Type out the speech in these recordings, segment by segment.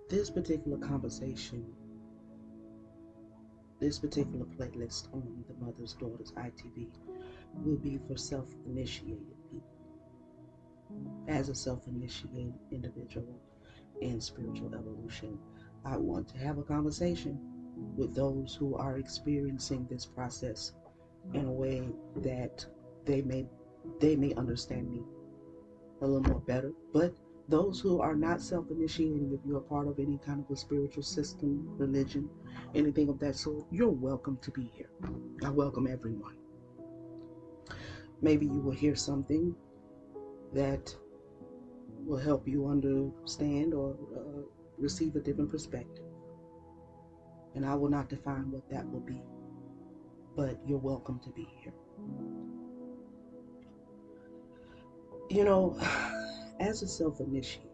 This particular conversation, this particular playlist on the Mother's Daughters ITV will be for self-initiated people. As a self-initiated individual in spiritual evolution, I want to have a conversation with those who are experiencing this process in a way that they may they may understand me a little more better. But those who are not self-initiating, if you're a part of any kind of a spiritual system, religion, anything of that sort, you're welcome to be here. I welcome everyone. Maybe you will hear something that will help you understand or receive a different perspective. And I will not define what that will be, but you're welcome to be here. You know, as a self-initiate,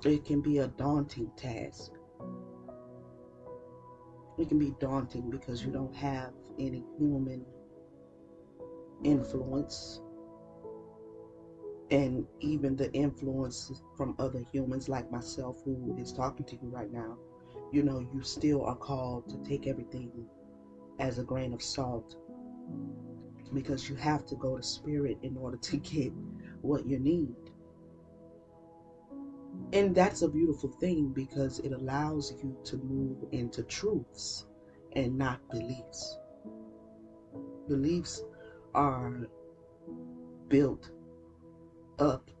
it can be a daunting task. It can be daunting because you don't have any human influence, and even the influence from other humans like myself who is talking to you right now. You still are called to take everything as a grain of salt, because you have to go to spirit in order to get what you need. And that's a beautiful thing because it allows you to move into truths and not beliefs. Beliefs are built up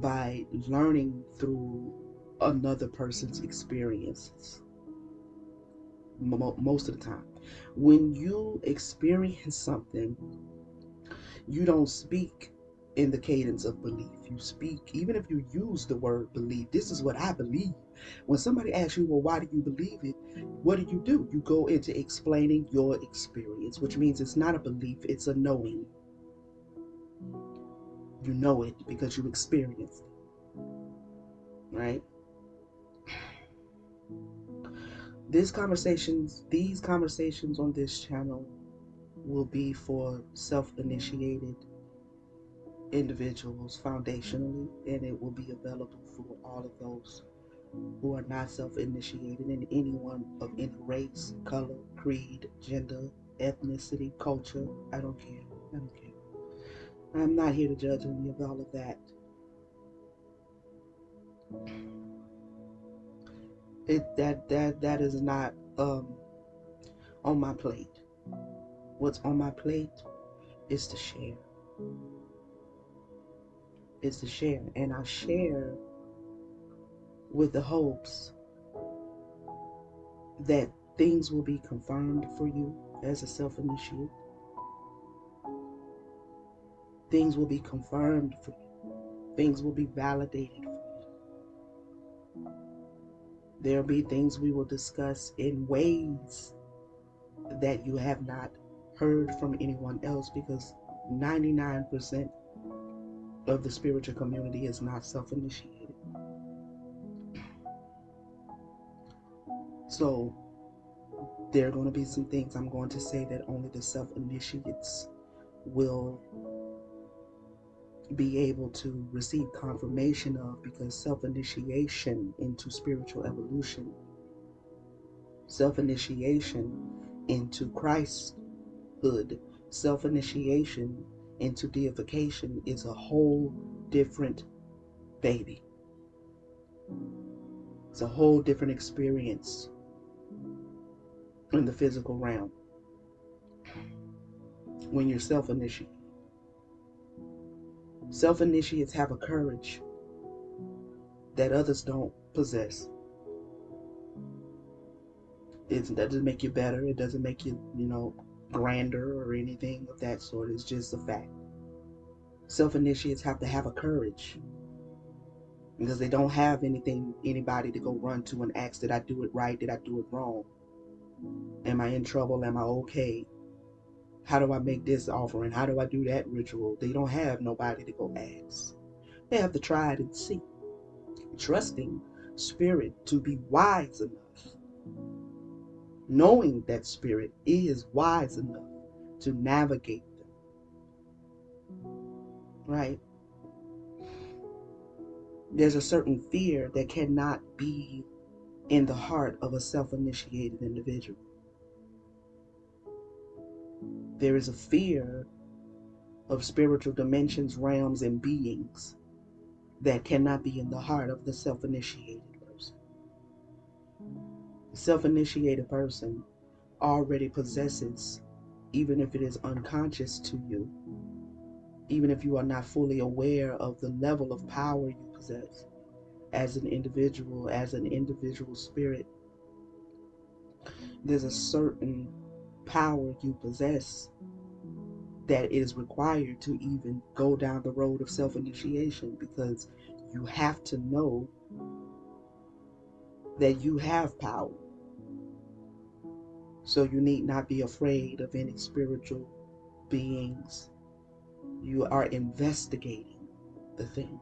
by learning through another person's experiences most of the time. When you experience something, you don't speak in the cadence of belief. You speak, even if you use the word believe, this is what I believe. When somebody asks you, well, why do you believe it? What do? You go into explaining your experience, which means it's not a belief, it's a knowing. You know it because you experienced it, right? These conversations on this channel will be for self-initiated individuals foundationally, and it will be available for all of those who are not self-initiated, and anyone of any race, color, creed, gender, ethnicity, culture. I don't care. I don't care. I'm not here to judge any of all of that. That is not on my plate. What's on my plate is to share. Is to share, and I share with the hopes that things will be confirmed for you as a self-initiate. Things will be confirmed for you. Things will be validated for you. There'll be things we will discuss in ways that you have not heard from anyone else, because 99% of the spiritual community is not self-initiated. So there are going to be some things I'm going to say that only the self-initiates will be able to receive confirmation of, because self-initiation into spiritual evolution, self-initiation into Christhood, self-initiation into deification is a whole different baby. It's a whole different experience in the physical realm when you're self-initiated. Self-initiates have a courage that others don't possess. That doesn't make you better. It doesn't make you, grander or anything of that sort. It's just a fact. Self-initiates have to have a courage because they don't have anybody to go run to and ask, did I do it right? Did I do it wrong? Am I in trouble? Am I okay? How do I make this offering? How do I do that ritual? They don't have nobody to go ask. They have to try it and see. Trusting spirit to be wise enough, knowing that spirit is wise enough to navigate them, right? There's a certain fear that cannot be in the heart of a self-initiated individual. There is a fear of spiritual dimensions, realms, and beings that cannot be in the heart of the self-initiated person. The self-initiated person already possesses, even if it is unconscious to you, even if you are not fully aware of the level of power you possess as an individual spirit, there's a certain power you possess that is required to even go down the road of self-initiation, because you have to know that you have power. So you need not be afraid of any spiritual beings. You are investigating the thing.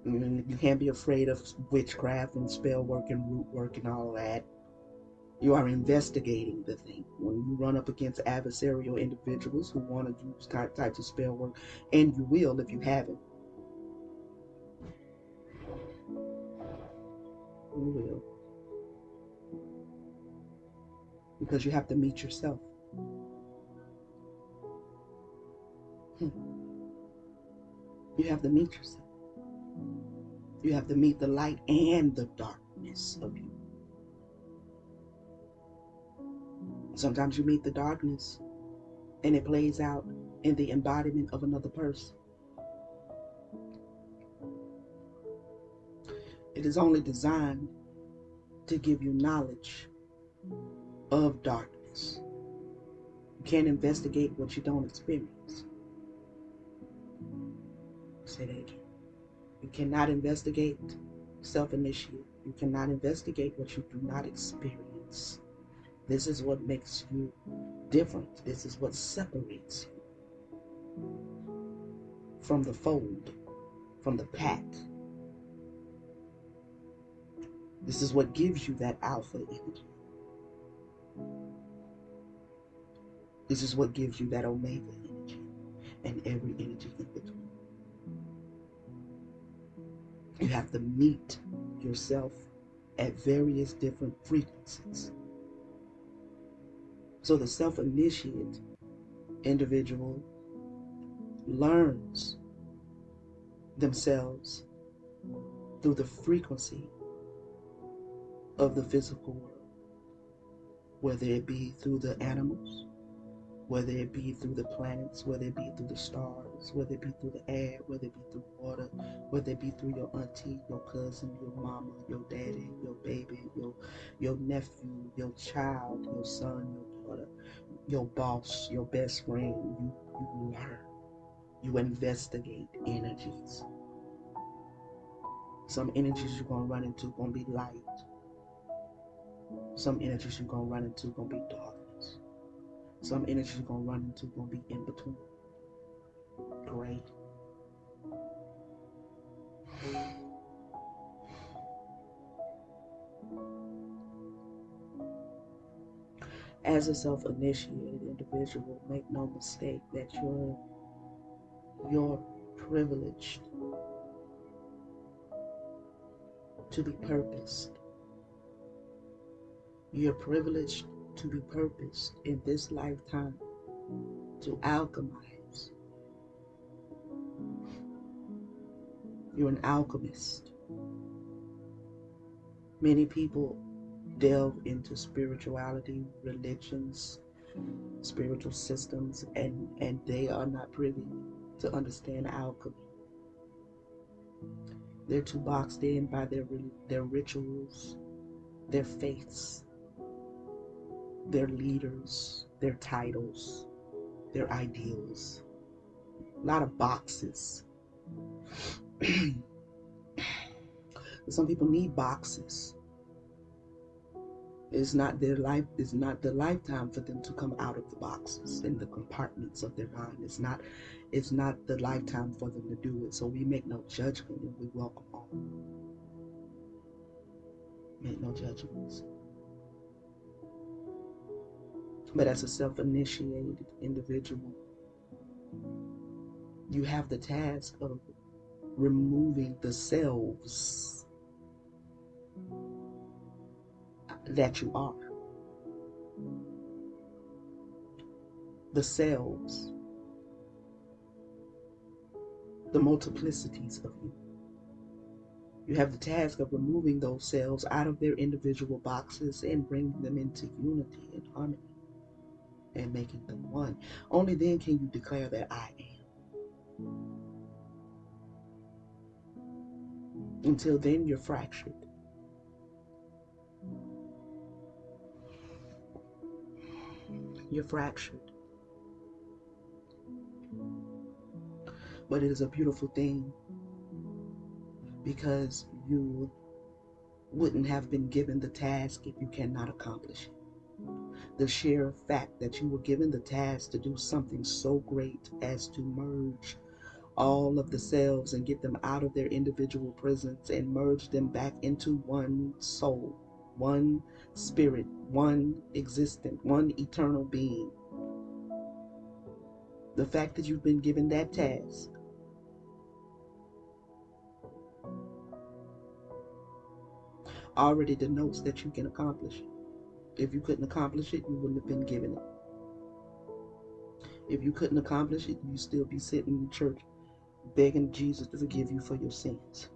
You can't be afraid of witchcraft and spell work and root work and all that. You are investigating the thing. When you run up against adversarial individuals who want to use types of spell work, and you will if you haven't, you will. Because you have to meet yourself. You have to meet yourself. You have to meet the light and the darkness of you. Sometimes you meet the darkness and it plays out in the embodiment of another person. It is only designed to give you knowledge of darkness. You can't investigate what you don't experience. Say that again. You cannot investigate self-initiate. You cannot investigate what you do not experience. This is what makes you different. This is what separates you from the fold, from the pack. This is what gives you that alpha energy. This is what gives you that omega energy and every energy in between. You have to meet yourself at various different frequencies. So the self-initiate individual learns themselves through the frequency of the physical world, whether it be through the animals, whether it be through the planets, whether it be through the stars, whether it be through the air, whether it be through water, whether it be through your auntie, your cousin, your mama, your daddy, your baby, your nephew, your child, your son, your daughter, your boss, your best friend. You learn. You investigate energies. Some energies you're going to run into going to be light. Some energies you're going to run into going to be darkness. Some energies you're going to run into going to be in between. Gray. As a self-initiated individual, make no mistake that you're privileged to be purposed. You're privileged to be purposed in this lifetime to alchemize. You're an alchemist. Many people delve into spirituality, religions, spiritual systems, and they are not privy to understand alchemy. They're too boxed in by their rituals, their faiths, their leaders, their titles, their ideals. A lot of boxes. Some people need boxes. It's not the lifetime for them to come out of the boxes in the compartments of their mind. It's not the lifetime for them to do it. So we make no judgment and we welcome all. Make no judgments. But as a self-initiated individual, you have the task of removing the selves that you are. The selves, the multiplicities of you. You have the task of removing those selves out of their individual boxes and bringing them into unity and harmony and making them one. Only then can you declare that I am. Until then, you're fractured. You're fractured. But it is a beautiful thing, because you wouldn't have been given the task if you cannot accomplish it. The sheer fact that you were given the task to do something so great as to merge all of the selves and get them out of their individual prisons and merge them back into one soul, one spirit, one existent, one eternal being. The fact that you've been given that task already denotes that you can accomplish it. If you couldn't accomplish it, you wouldn't have been given it. If you couldn't accomplish it, you'd still be sitting in church begging Jesus to forgive you for your sins.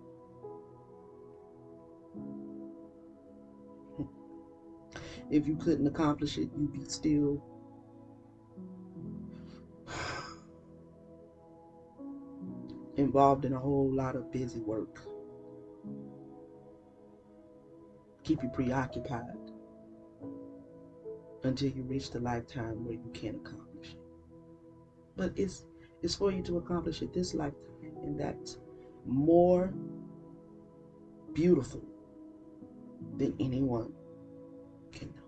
If you couldn't accomplish it, you'd be still involved in a whole lot of busy work. Keep you preoccupied until you reach the lifetime where you can accomplish it. But it's for you to accomplish it this lifetime, and that's more beautiful than anyone can know.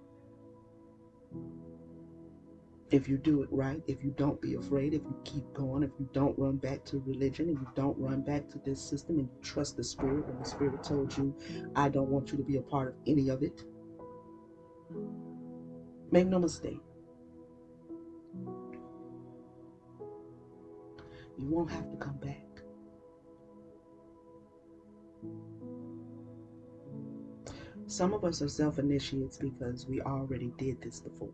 If you do it right, if you don't be afraid, if you keep going, if you don't run back to religion, if you don't run back to this system, and you trust the Spirit when the Spirit told you, I don't want you to be a part of any of it. Make no mistake, you won't have to come back. Some of us are self-initiates because we already did this before.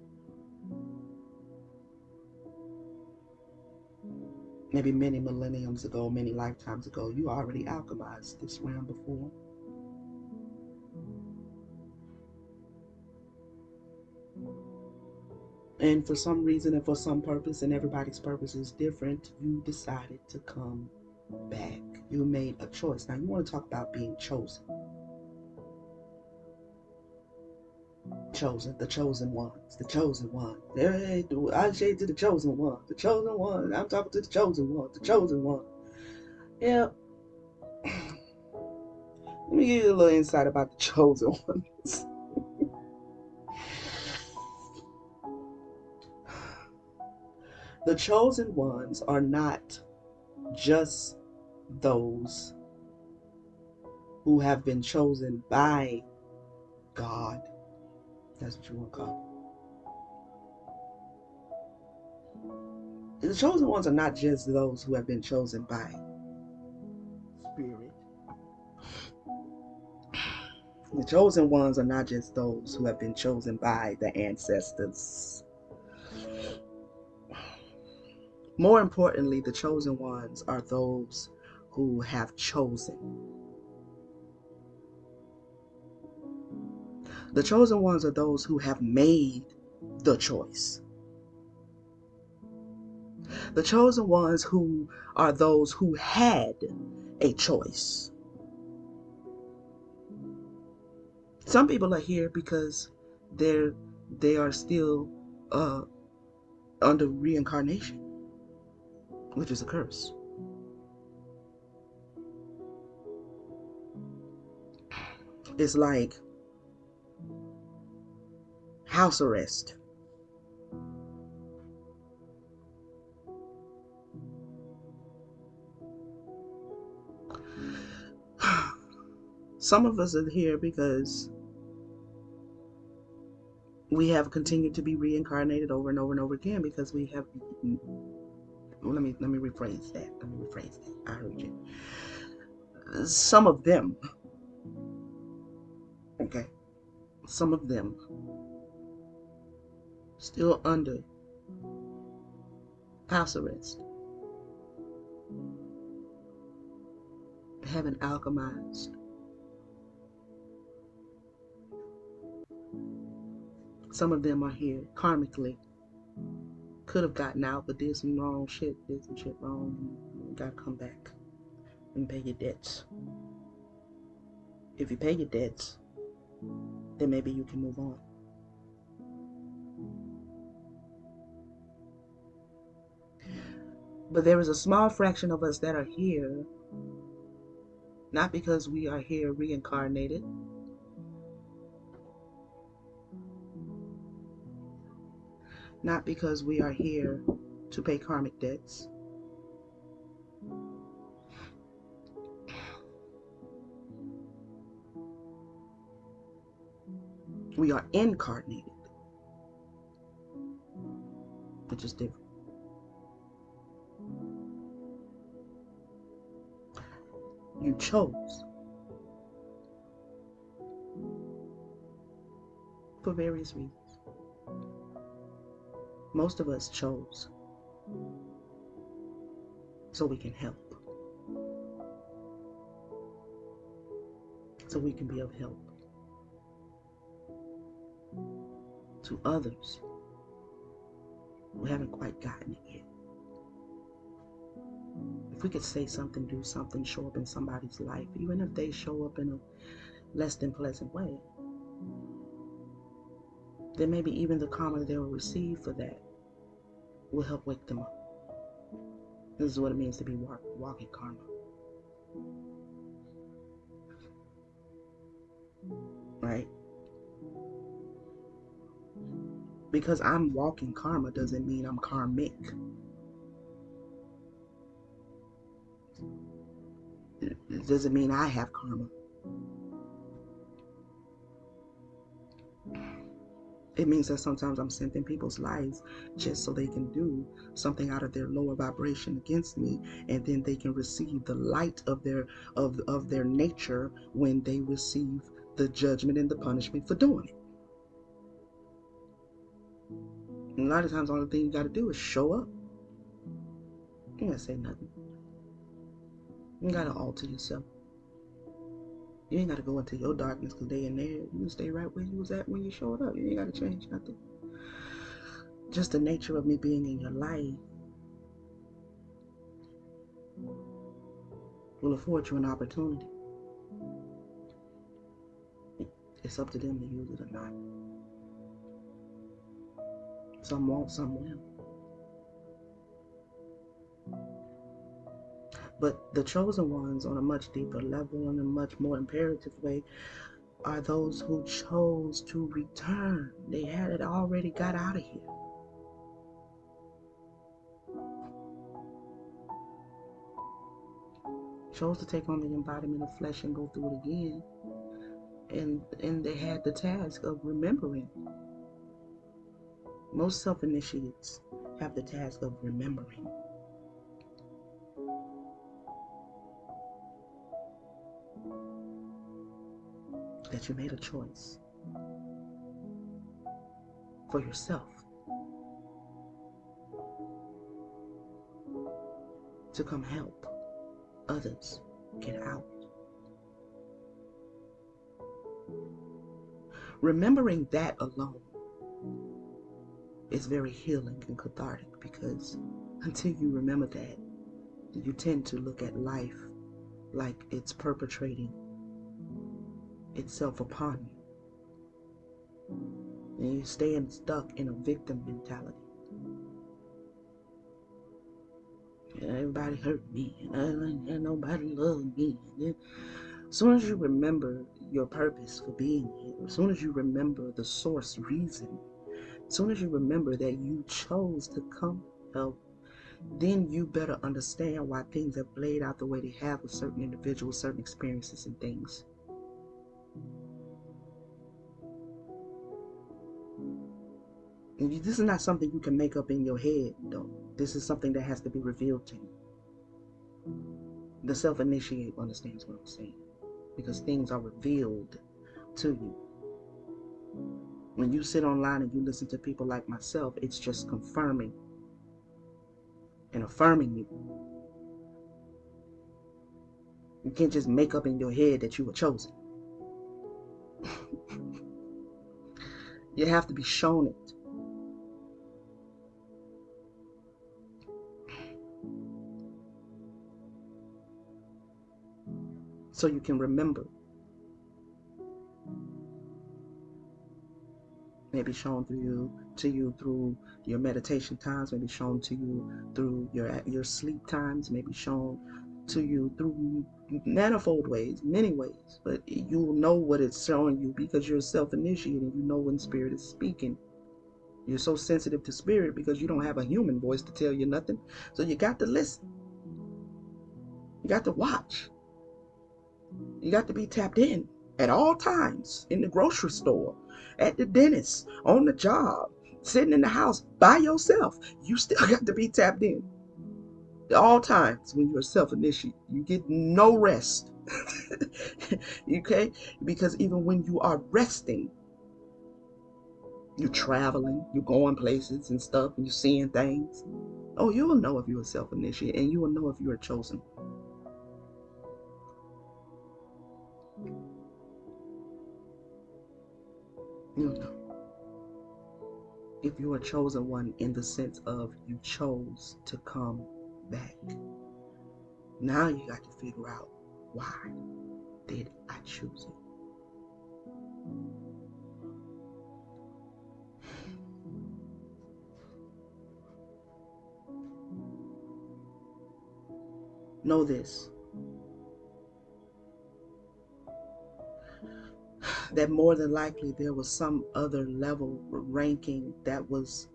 Maybe many millenniums ago, many lifetimes ago, you already alchemized this realm before. And for some reason and for some purpose, and everybody's purpose is different, you decided to come back. You made a choice. Now, you want to talk about being chosen. Chosen, the chosen ones, the chosen one. Hey, I say to the chosen one, the chosen one. I'm talking to the chosen one, the chosen one. Yeah. Let me give you a little insight about the chosen ones. The chosen ones are not just those who have been chosen by God. That's what you want to call it. The chosen ones are not just those who have been chosen by Spirit. The chosen ones are not just those who have been chosen by the ancestors. More importantly, the chosen ones are those who have chosen. The chosen ones are those who have made the choice. The chosen ones who are those who had a choice. Some people are here because they are still under reincarnation, which is a curse. It's like house arrest. Some of us are here because we have continued to be reincarnated over and over and over again because we have. Let me rephrase that. I heard you. some of them, okay, some of them still under house arrest, haven't alchemized. Some of them are here karmically, could have gotten out, but did some wrong shit, did some shit wrong, and gotta come back and pay your debts. If you pay your debts, then maybe you can move on. But there is a small fraction of us that are here, not because we are here reincarnated, not because we are here to pay karmic debts. We are incarnated, which is different. You chose for various reasons. Most of us chose so we can help, so we can be of help to others who haven't quite gotten it yet. If we could say something, do something, show up in somebody's life, even if they show up in a less than pleasant way, then maybe even the karma they will receive for that will help wake them up. This is what it means to be walking karma. Right? Because I'm walking karma doesn't mean I'm karmic. It doesn't mean I have karma. It means that sometimes I'm sent in people's lives just so they can do something out of their lower vibration against me, and then they can receive the light of their nature when they receive the judgment and the punishment for doing it. And a lot of times, the only thing you got to do is show up. You ain't got to say nothing. You ain't got to alter yourself. You ain't got to go into your darkness because they in there. You can stay right where you was at when you showed up. You ain't got to change nothing. Just the nature of me being in your life will afford you an opportunity. It's up to them to use it or not. Some won't, some will. But the chosen ones, on a much deeper level, in a much more imperative way, are those who chose to return. They had it already got out of here. Chose to take on the embodiment of flesh and go through it again. And they had the task of remembering. Most self-initiates have the task of remembering. That you made a choice for yourself to come help others get out. Remembering that alone is very healing and cathartic, because until you remember that, you tend to look at life like it's perpetrating itself upon you. And you stay stuck in a victim mentality. Everybody hurt me, and nobody loved me. And then, as soon as you remember your purpose for being here, as soon as you remember the source reason, as soon as you remember that you chose to come help, then you better understand why things have played out the way they have with certain individuals, certain experiences and things. And this is not something you can make up in your head, though. This is something that has to be revealed to you. The self-initiate understands what I'm saying, because things are revealed to you. When you sit online and you listen to people like myself, it's just confirming and affirming you. You can't just make up in your head that you were chosen. You have to be shown it. So you can remember. Maybe shown to you through your meditation times, maybe shown to you through your sleep times, maybe shown to you through manifold ways, many ways. But you'll know what it's showing you because you're self-initiated. You know when spirit is speaking. You're so sensitive to spirit because you don't have a human voice to tell you nothing. So you got to listen. You got to watch. You got to be tapped in at all times, in the grocery store, at the dentist, on the job, sitting in the house by yourself. You still got to be tapped in at all times. When you're self-initiated, you get no rest. Okay? Because even when you are resting, you're traveling, you're going places and stuff, and you're seeing things. Oh, you will know if you're self-initiated, and you will know if you are chosen. You'll know if you are chosen one, in the sense of you chose to come back. Now you got to figure out, why did I choose you? Know this, that more than likely there was some other level ranking that was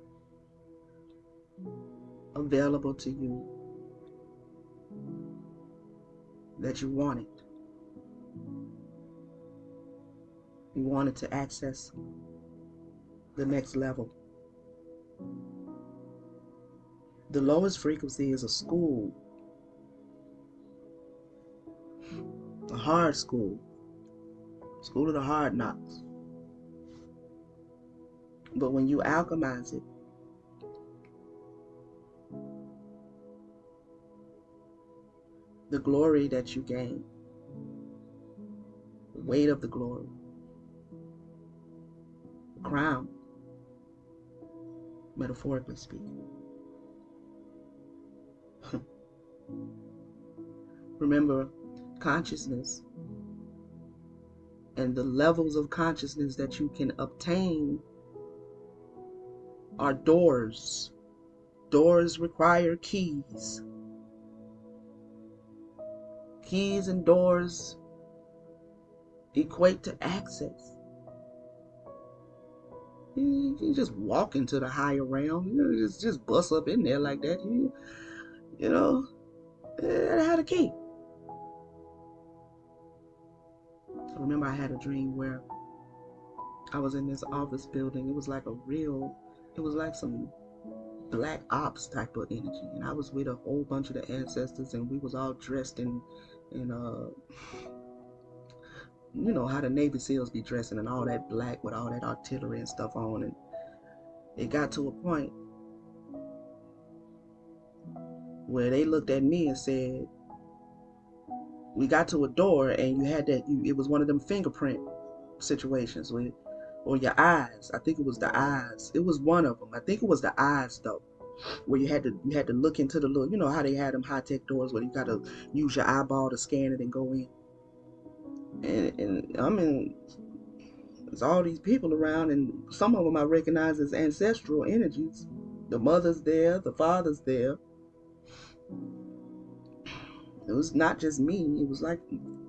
available to you that you wanted. You wanted to access the next level. The lowest frequency is a school, a hard school of the hard knocks. But when you alchemize it, the glory that you gain, the weight of the glory, the crown, metaphorically speaking. Remember, consciousness and the levels of consciousness that you can obtain are doors. Doors require keys. Keys and doors equate to access. You can just walk into the higher realm. Just bust up in there like that. You know, I had a key. I remember I had a dream where I was in this office building. It was like some black ops type of energy, and I was with a whole bunch of the ancestors, and we was all dressed in you know how the Navy SEALs be dressing and all that black with all that artillery and stuff on. And it got to a point where they looked at me and said, we got to a door, and it was one of them fingerprint situations or your eyes. I think it was the eyes. It was one of them. I think it was the eyes though, where you had to look into the little, you know how they had them high-tech doors where you got to use your eyeball to scan it and go in. And I mean, there's all these people around, and some of them I recognize as ancestral energies. The mother's there, the father's there. It was not just me. It was like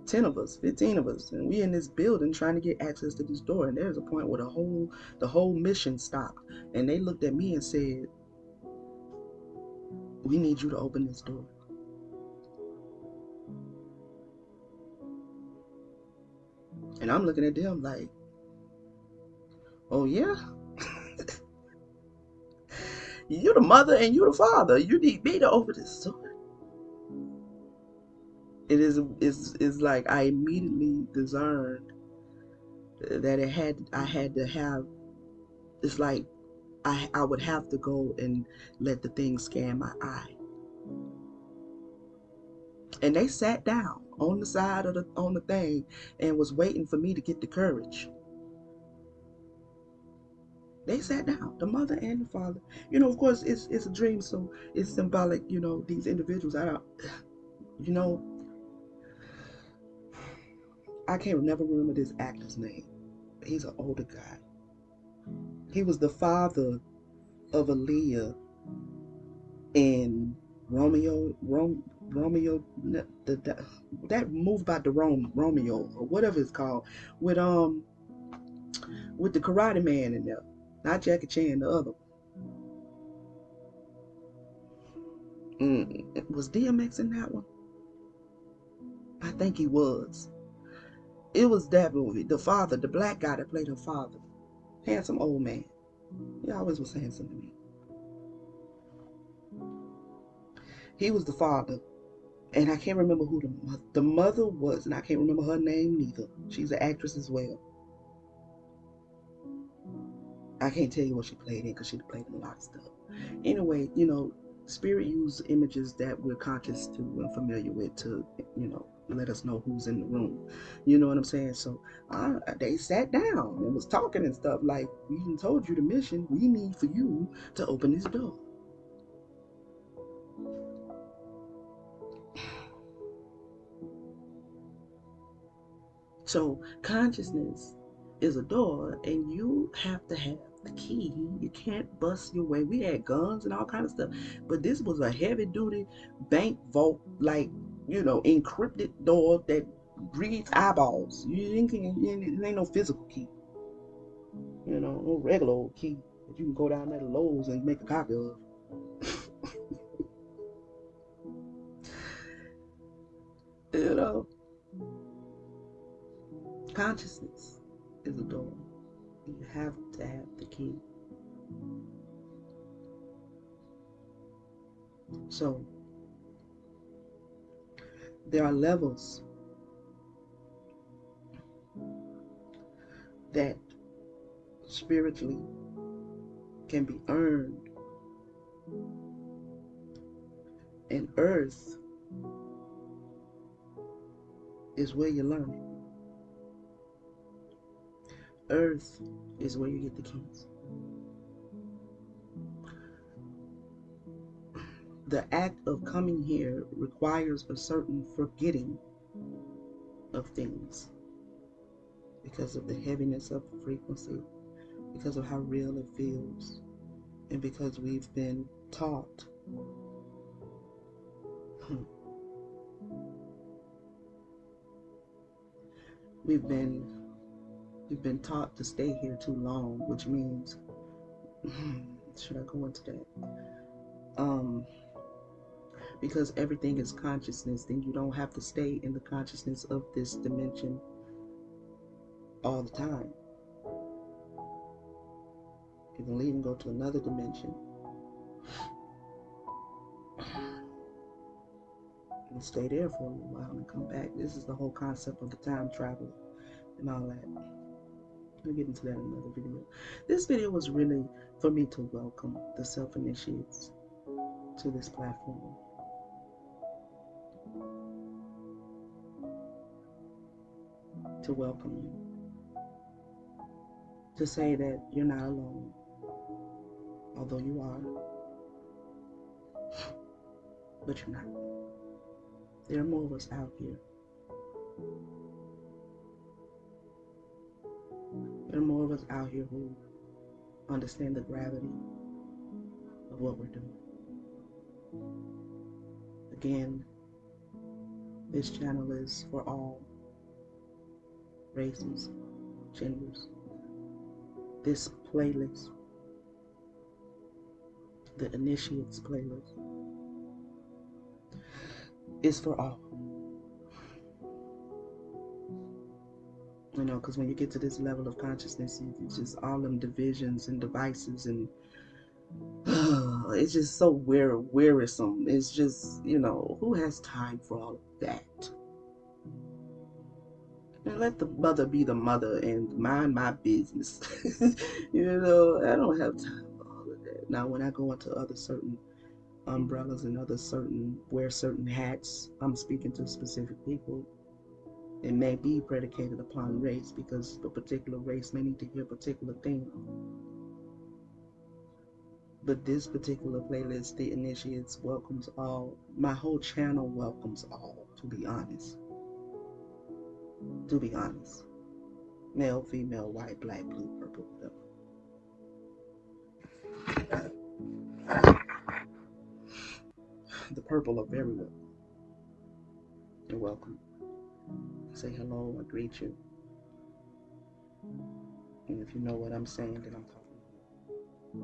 10 of us, 15 of us, and we in this building trying to get access to this door. And there's a point where the whole mission stopped, and they looked at me and said, we need you to open this door. And I'm looking at them like, oh yeah? You're the mother and you're the father. You need me to open this door. It is like I immediately discerned that I had to have, it's like I would have to go and let the thing scan my eye. And they sat down on the side of the thing and was waiting for me to get the courage. They sat down, the mother and the father. Of course, it's a dream, so it's symbolic. These individuals. I don't. You know, I can't never remember this actor's name. He's an older guy. He was the father of Aaliyah in Romeo, that movie about the Romeo or whatever it's called, with with the Karate Man in there, not Jackie Chan, the other. Was DMX in that one? I think he was. It was that movie. The father, the black guy that played her father, handsome old man. He always was handsome to me. He was the father, and I can't remember who the mother was, and I can't remember her name neither. She's an actress as well. I can't tell you what she played in because she played in a lot of stuff. Anyway, spirit use images that we're conscious to and familiar with to, let us know who's in the room. You know what I'm saying? So they sat down and was talking and stuff like, we told you the mission. We need for you to open this door. So consciousness is a door, and you have to have the key. You can't bust your way. We had guns and all kind of stuff, but this was a heavy duty bank vault, like, encrypted door that breeds eyeballs. It ain't no physical key. No regular old key that you can go down there to Lowe's and make a copy of. you know, Consciousness is a door. You have to have the key. So there are levels that spiritually can be earned, and earth is where you learn it. Earth is where you get the keys. The act of coming here requires a certain forgetting of things because of the heaviness of the frequency, because of how real it feels, and because we've been taught we've been taught to stay here too long, which means should I go into that? Because everything is consciousness, then you don't have to stay in the consciousness of this dimension all the time. You can leave and go to another dimension and stay there for a little while and come back. This is the whole concept of the time travel and all that. I'll get into that in another video. This video was really for me to welcome the self-initiates to this platform. To welcome you. To say that you're not alone, although you are, but you're not. There are more of us out here. There are more of us out here who understand the gravity of what we're doing. Again, this channel is for all races, genders. This playlist, the Initiates playlist, is for all. Because when you get to this level of consciousness, it's just all them divisions and devices, and it's just so wearisome. It's just, who has time for all of that? And let the mother be the mother and mind my business. I don't have time for all of that. Now, when I go into other certain umbrellas and wear certain hats, I'm speaking to specific people. It may be predicated upon race because a particular race may need to hear a particular thing. But this particular playlist, The Initiates, welcomes all. My whole channel welcomes all, to be honest. To be honest. Male, female, white, black, blue, purple, whatever. The purple are very welcome. You're welcome. I say hello, I greet you. And if you know what I'm saying, then I'm talking to you.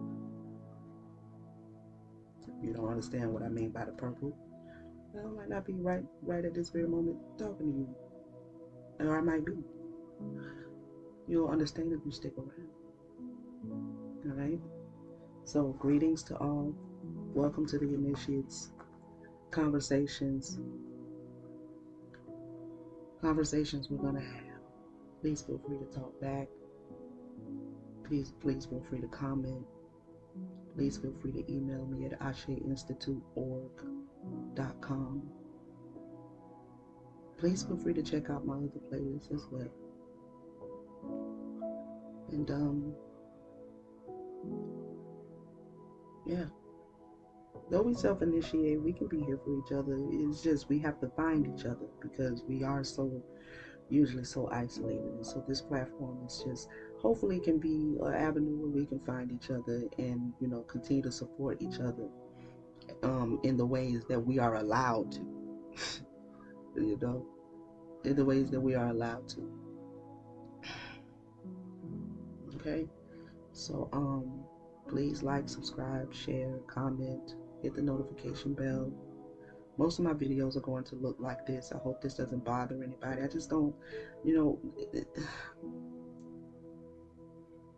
If you don't understand what I mean by the purple, well, I might not be right at this very moment talking to you. Or I might be. You'll understand if you stick around. Alright? So, greetings to all. Welcome to the Initiates. Conversations we're going to have. Please feel free to talk back. Please feel free to comment. Please feel free to email me at asheinstituteorg.com. Please feel free to check out my other playlists as well. And yeah. Though we self-initiate, we can be here for each other. It's just we have to find each other because we are usually so isolated. And so this platform is just hopefully can be an avenue where we can find each other and continue to support each other in the ways that we are allowed to. In the ways that we are allowed to. Okay? So please like, subscribe, share, comment, hit the notification bell. Most of my videos are going to look like this. I hope this doesn't bother anybody. I just don't,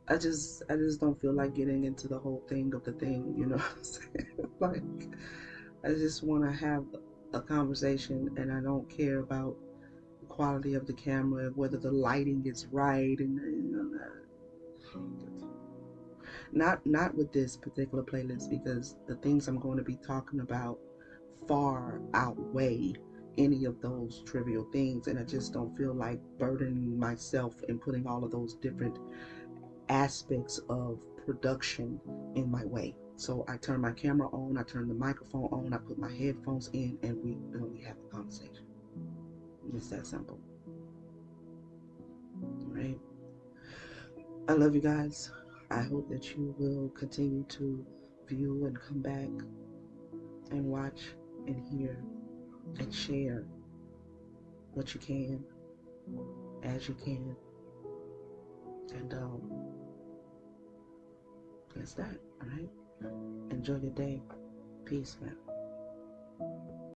I just don't feel like getting into the whole thing of the thing, you know what I'm saying? Like, I just want to have a conversation, and I don't care about the quality of the camera, whether the lighting is right, and not with this particular playlist, because the things I'm going to be talking about far outweigh any of those trivial things, and I just don't feel like burdening myself and putting all of those different aspects of production in my way. So I turn my camera on, I turn the microphone on, I put my headphones in, and we have a conversation. It's that simple. Right? I love you guys. I hope that you will continue to view and come back and watch and hear and share what you can as you can. And that's that. All right. Enjoy your day. Peace, man.